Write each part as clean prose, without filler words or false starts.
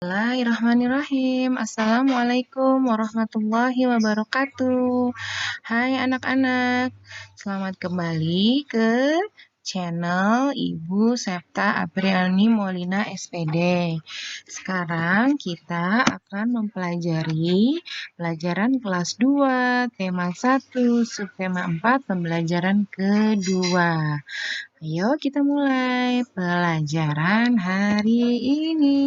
Bismillahirrahmanirrahim. Assalamualaikum warahmatullahi wabarakatuh. Hai anak-anak, selamat kembali ke channel Ibu Septa Apriani Molina SPD. Sekarang kita akan mempelajari pelajaran kelas 2, tema 1, subtema 4, pembelajaran kedua. Ayo kita mulai pelajaran hari ini.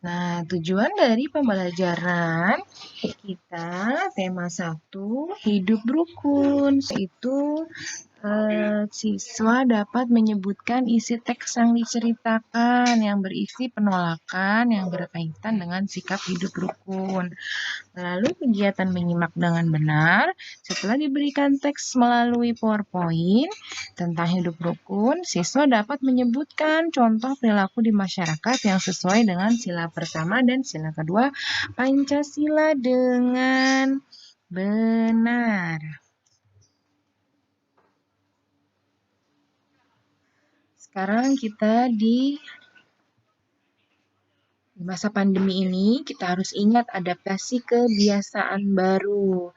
Nah, tujuan dari pembelajaran kita tema 1 hidup rukun, yaitu siswa dapat menyebutkan isi teks yang diceritakan yang berisi penolakan yang berkaitan dengan sikap hidup rukun. Lalu kegiatan menyimak dengan benar, setelah diberikan teks melalui PowerPoint tentang hidup rukun, siswa dapat menyebutkan contoh perilaku di masyarakat yang sesuai dengan sila pertama dan sila kedua Pancasila dengan benar. Sekarang kita di masa pandemi ini, kita harus ingat adaptasi kebiasaan baru,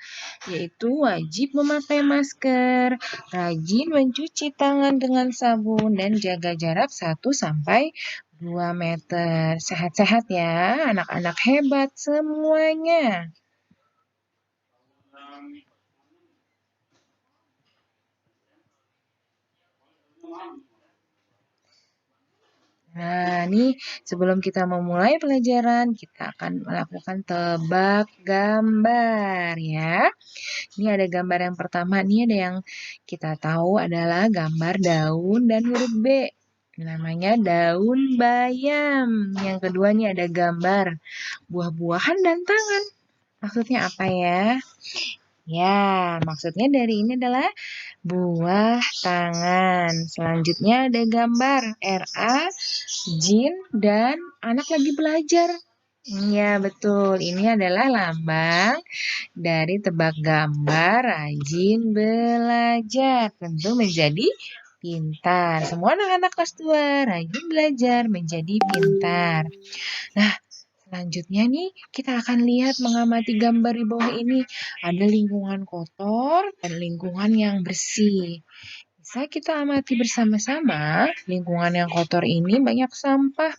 yaitu wajib memakai masker, rajin mencuci tangan dengan sabun, dan jaga jarak 1-2 meter. Sehat-sehat ya, anak-anak hebat semuanya. Nah, nih sebelum kita memulai pelajaran, kita akan melakukan tebak gambar ya. Ini ada gambar yang pertama, nih ada yang kita tahu adalah gambar daun dan huruf B. Namanya daun bayam. Yang kedua nih ada gambar buah-buahan dan tangan. Maksudnya apa ya? Ya, maksudnya dari ini adalah buah tangan. Selanjutnya ada gambar RA, jin, dan anak lagi belajar. Ya, betul. Ini adalah lambang dari tebak gambar rajin belajar. Tentu menjadi pintar. Semua anak-anak kelas 2 rajin belajar menjadi pintar. Nah, selanjutnya nih kita akan lihat mengamati gambar di bawah ini. Ada lingkungan kotor dan lingkungan yang bersih. Bisa kita amati bersama-sama, lingkungan yang kotor ini banyak sampah,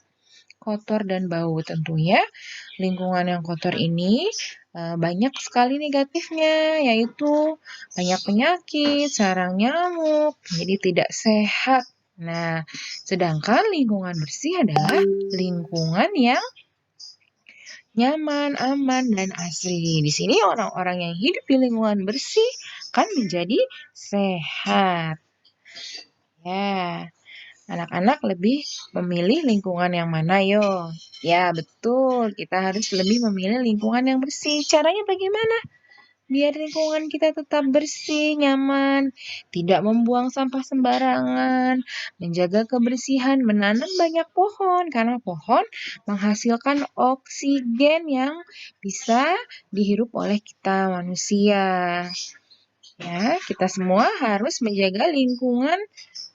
kotor dan bau. Tentunya lingkungan yang kotor ini banyak sekali negatifnya, yaitu banyak penyakit, sarang nyamuk, jadi tidak sehat. Nah, sedangkan lingkungan bersih adalah lingkungan yang nyaman, aman, dan asri. Di sini orang-orang yang hidup di lingkungan bersih kan menjadi sehat. Ya, anak-anak lebih memilih lingkungan yang mana yo? Ya, betul. Kita harus lebih memilih lingkungan yang bersih. Caranya bagaimana? Biar lingkungan kita tetap bersih, nyaman, tidak membuang sampah sembarangan, menjaga kebersihan, menanam banyak pohon, karena pohon menghasilkan oksigen yang bisa dihirup oleh kita manusia. Ya, kita semua harus menjaga lingkungan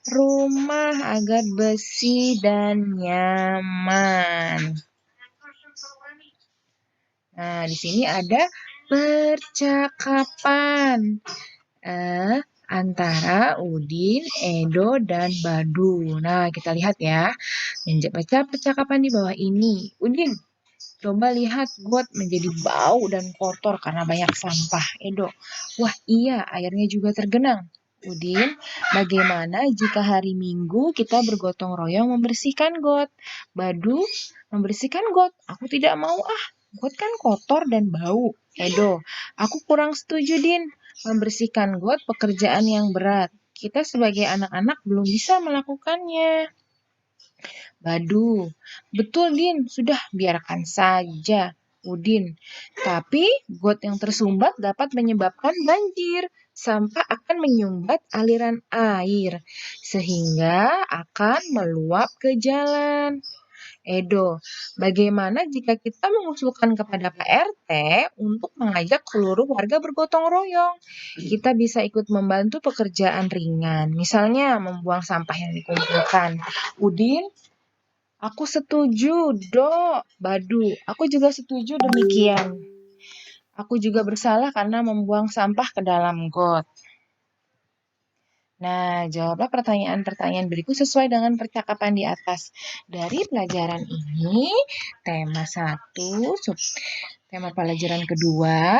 rumah agar bersih dan nyaman. Nah, di sini ada percakapan antara Udin, Edo, dan Badu. Nah, kita lihat ya. Baca percakapan di bawah ini. Udin, coba lihat got menjadi bau dan kotor karena banyak sampah. Edo, wah iya, airnya juga tergenang. Udin, bagaimana jika hari Minggu kita bergotong royong membersihkan got? Badu, membersihkan got? Aku tidak mau ah, got kan kotor dan bau. Edo, aku kurang setuju Din. Membersihkan got pekerjaan yang berat. Kita sebagai anak-anak belum bisa melakukannya. Badu, betul Din, sudah biarkan saja. Udin, tapi got yang tersumbat dapat menyebabkan banjir. Sampah akan menyumbat aliran air, sehingga akan meluap ke jalan. Edo, bagaimana jika kita mengusulkan kepada Pak RT untuk mengajak seluruh warga bergotong royong? Kita bisa ikut membantu pekerjaan ringan, misalnya membuang sampah yang dikumpulkan. Udin, aku setuju, Dok. Badu, aku juga setuju demikian. Aku juga bersalah karena membuang sampah ke dalam got. Nah, jawablah pertanyaan-pertanyaan berikut sesuai dengan percakapan di atas. Dari pelajaran ini, tema 1, tema pelajaran kedua,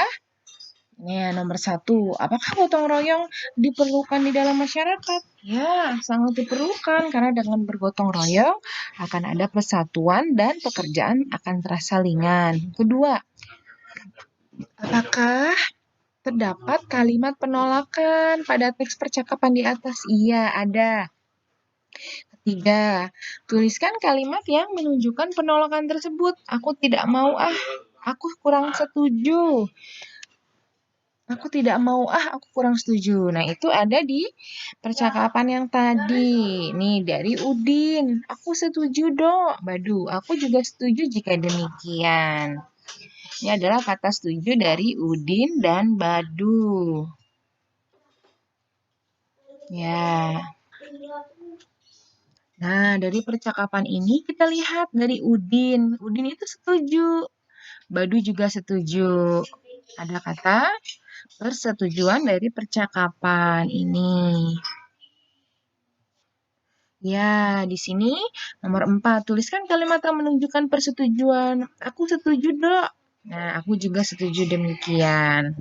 nomor 1, apakah gotong royong diperlukan di dalam masyarakat? Ya, sangat diperlukan karena dengan bergotong royong akan ada persatuan dan pekerjaan akan terasa ringan. Kedua, apakah terdapat kalimat penolakan pada teks percakapan di atas? Iya, ada. Ketiga, tuliskan kalimat yang menunjukkan penolakan tersebut. Aku tidak mau aku kurang setuju. Aku tidak mau aku kurang setuju. Nah, itu ada di percakapan yang tadi. Nih, dari Udin. Aku setuju, Dok. Badu, aku juga setuju jika demikian. Ini adalah kata setuju dari Udin dan Badu. Ya. Nah, dari percakapan ini kita lihat dari Udin. Udin itu setuju. Badu juga setuju. Ada kata persetujuan dari percakapan ini. Ya, di sini nomor 4. Tuliskan kalimat yang menunjukkan persetujuan. Aku setuju, Dok. Nah, aku juga setuju demikian.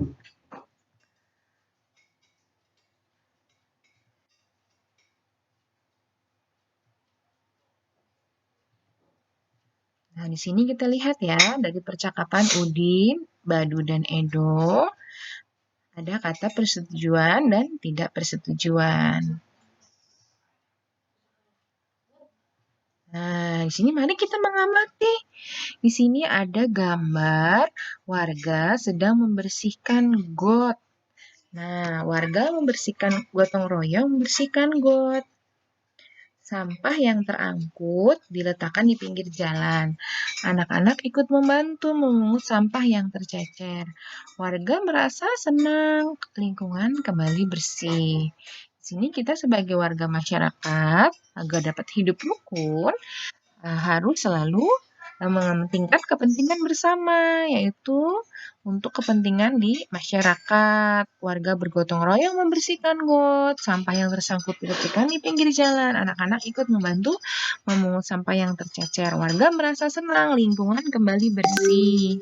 Nah, di sini kita lihat ya, dari percakapan Udin, Badu, dan Edo, ada kata persetujuan dan tidak persetujuan. Nah, di sini mari kita mengamati. Di sini ada gambar warga sedang membersihkan got. Nah, warga membersihkan gotong royong membersihkan got. Sampah yang terangkut diletakkan di pinggir jalan. Anak-anak ikut membantu memungut sampah yang tercecer. Warga merasa senang, lingkungan kembali bersih. Di sini kita sebagai warga masyarakat agar dapat hidup rukun harus selalu mementingkan kepentingan bersama, yaitu untuk kepentingan di masyarakat. Warga bergotong royong membersihkan got, sampah yang tersangkut diletakkan di pinggir jalan. Anak-anak ikut membantu memungut sampah yang tercecer. Warga merasa senang, lingkungan kembali bersih.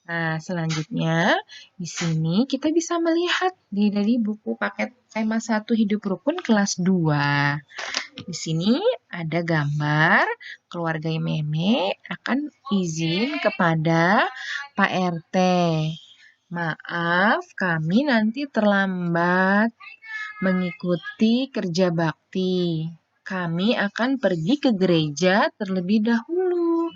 Nah, selanjutnya di sini kita bisa melihat dari buku paket tema 1 Hidup Rukun kelas 2. Di sini ada gambar keluarga Meme akan izin kepada Pak RT. Maaf, kami nanti terlambat mengikuti kerja bakti. Kami akan pergi ke gereja terlebih dahulu.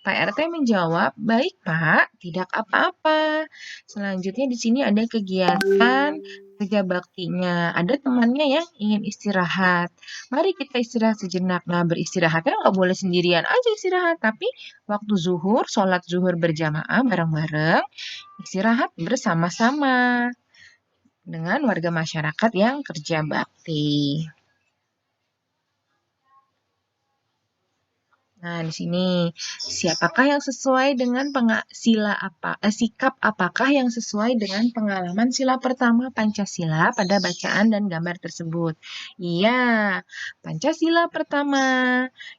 Pak RT menjawab, "Baik, Pak, tidak apa-apa." Selanjutnya di sini ada kegiatan kerja baktinya. Ada temannya yang ingin istirahat. Mari kita istirahat sejenak. Nah, beristirahatnya nggak boleh sendirian aja istirahat, tapi waktu zuhur, sholat zuhur berjamaah bareng-bareng, istirahat bersama-sama dengan warga masyarakat yang kerja bakti. Nah, di sini siapakah yang sesuai dengan sikap apakah yang sesuai dengan pengalaman sila pertama Pancasila pada bacaan dan gambar tersebut? Iya, Pancasila pertama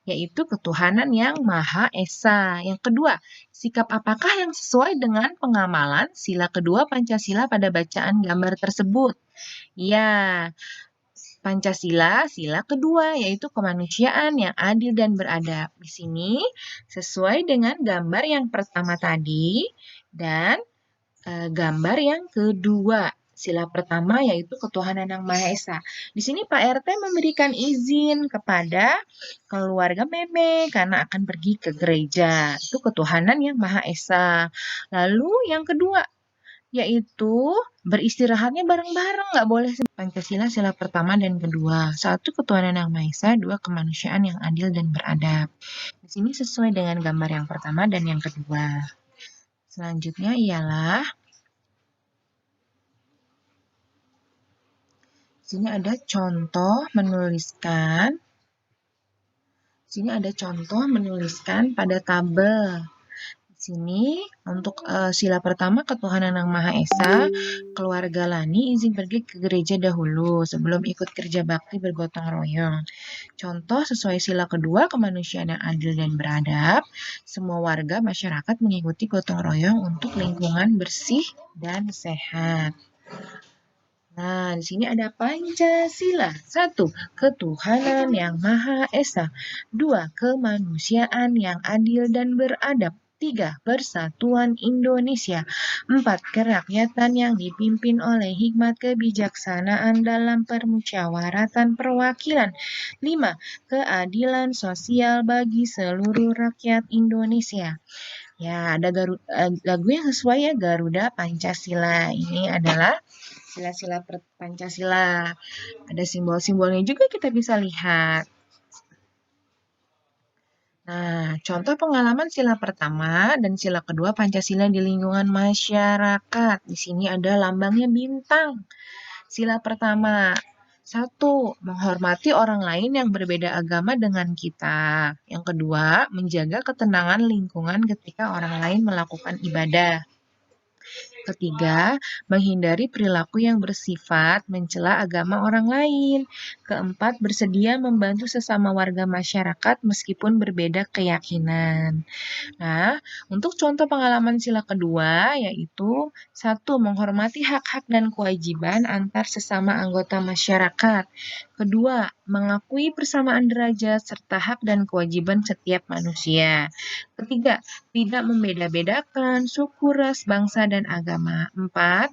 yaitu ketuhanan yang Maha Esa. Yang kedua, sikap apakah yang sesuai dengan pengamalan sila kedua Pancasila pada bacaan gambar tersebut? Iya, Pancasila, sila kedua, yaitu kemanusiaan yang adil dan beradab. Di sini sesuai dengan gambar yang pertama tadi dan gambar yang kedua. Sila pertama yaitu ketuhanan yang Maha Esa. Di sini Pak RT memberikan izin kepada keluarga Meme karena akan pergi ke gereja. Itu ketuhanan yang Maha Esa. Lalu yang kedua, yaitu beristirahatnya bareng-bareng, nggak boleh Pancasila sila pertama dan kedua. Satu, ketuhanan yang Maha Esa. Dua, kemanusiaan yang adil dan beradab. Di sini sesuai dengan gambar yang pertama dan yang kedua. Selanjutnya ialah sini ada contoh menuliskan pada tabel. Sini untuk sila pertama ketuhanan yang Maha Esa, keluarga Lani izin pergi ke gereja dahulu sebelum ikut kerja bakti bergotong royong. Contoh sesuai sila kedua kemanusiaan yang adil dan beradab, semua warga masyarakat mengikuti gotong royong untuk lingkungan bersih dan sehat. Nah, di sini ada Pancasila. 1. Ketuhanan yang Maha Esa. 2. Kemanusiaan yang adil dan beradab. 3. Persatuan Indonesia. 4. Kerakyatan yang dipimpin oleh hikmat kebijaksanaan dalam permusyawaratan perwakilan. 5. Keadilan sosial bagi seluruh rakyat Indonesia. Ya, ada lagu yang sesuai ya, Garuda Pancasila. Ini adalah sila-sila Pancasila. Ada simbol-simbolnya juga kita bisa lihat. Nah, contoh pengalaman sila pertama dan sila kedua Pancasila di lingkungan masyarakat. Di sini ada lambangnya bintang. Sila pertama, 1. Menghormati orang lain yang berbeda agama dengan kita. Yang kedua, menjaga ketenangan lingkungan ketika orang lain melakukan ibadah. Ketiga, menghindari perilaku yang bersifat mencela agama orang lain. Keempat, bersedia membantu sesama warga masyarakat meskipun berbeda keyakinan. Nah, untuk contoh pengalaman sila kedua yaitu 1. Menghormati hak-hak dan kewajiban antar sesama anggota masyarakat. Kedua, mengakui persamaan derajat serta hak dan kewajiban setiap manusia. Ketiga, tidak membeda-bedakan suku, ras, bangsa, dan agama. 4,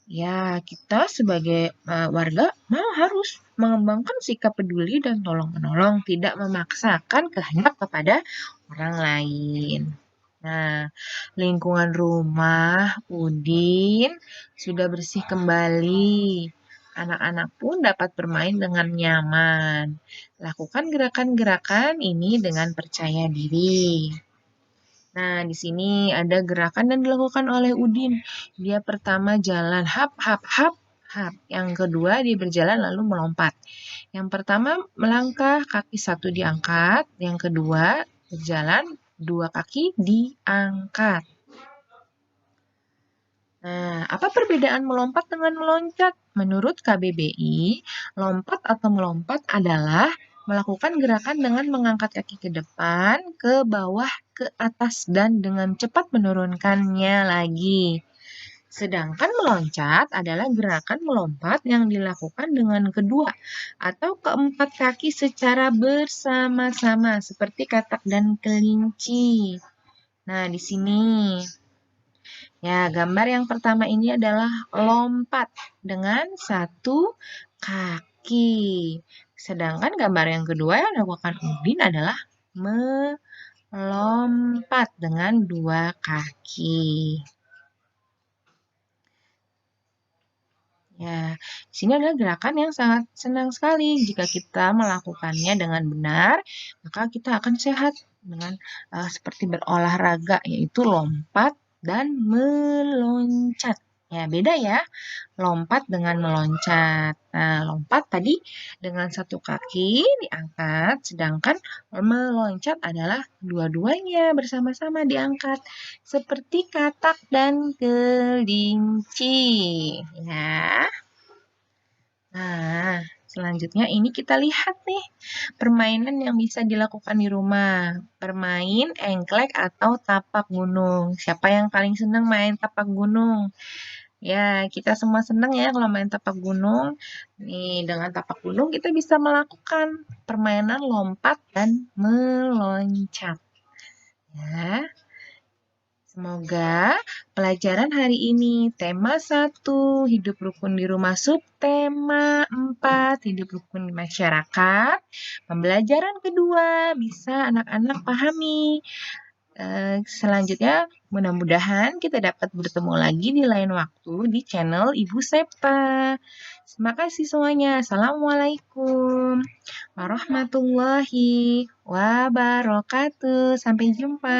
ya kita sebagai warga harus mengembangkan sikap peduli dan tolong-menolong, tidak memaksakan kehendak kepada orang lain. Nah, lingkungan rumah Udin sudah bersih kembali. Anak-anak pun dapat bermain dengan nyaman. Lakukan gerakan-gerakan ini dengan percaya diri. Nah, di sini ada gerakan yang dilakukan oleh Udin. Dia pertama jalan hap, hap, hap, hap. Yang kedua dia berjalan lalu melompat. Yang pertama melangkah, kaki satu diangkat. Yang kedua berjalan, dua kaki diangkat. Nah, apa perbedaan melompat dengan meloncat? Menurut KBBI, lompat atau melompat adalah melakukan gerakan dengan mengangkat kaki ke depan, ke bawah, ke atas, dan dengan cepat menurunkannya lagi. Sedangkan meloncat adalah gerakan melompat yang dilakukan dengan kedua atau keempat kaki secara bersama-sama, seperti katak dan kelinci. Nah, di sini ya, gambar yang pertama ini adalah lompat dengan satu kaki. Sedangkan gambar yang kedua yang dilakukan Udin adalah melompat dengan dua kaki. Ya, di sini adalah gerakan yang sangat senang sekali. Jika kita melakukannya dengan benar, maka kita akan sehat dengan seperti berolahraga, yaitu lompat dan meloncat. Ya, beda ya, lompat dengan meloncat. Nah, lompat tadi dengan satu kaki diangkat, sedangkan meloncat adalah dua-duanya bersama-sama diangkat, seperti katak dan kelinci. Ya. Nah, selanjutnya ini kita lihat nih, permainan yang bisa dilakukan di rumah. Bermain engklek atau tapak gunung. Siapa yang paling senang main tapak gunung? Ya, kita semua senang ya kalau main tapak gunung. Nih, dengan tapak gunung kita bisa melakukan permainan lompat dan meloncat. Ya. Semoga pelajaran hari ini tema 1, hidup rukun di rumah, subtema 4, hidup rukun di masyarakat. Pembelajaran kedua bisa anak-anak pahami Selanjutnya mudah-mudahan kita dapat bertemu lagi di lain waktu di channel Ibu Sepa. Terima kasih semuanya. Assalamualaikum warahmatullahi wabarakatuh. Sampai jumpa.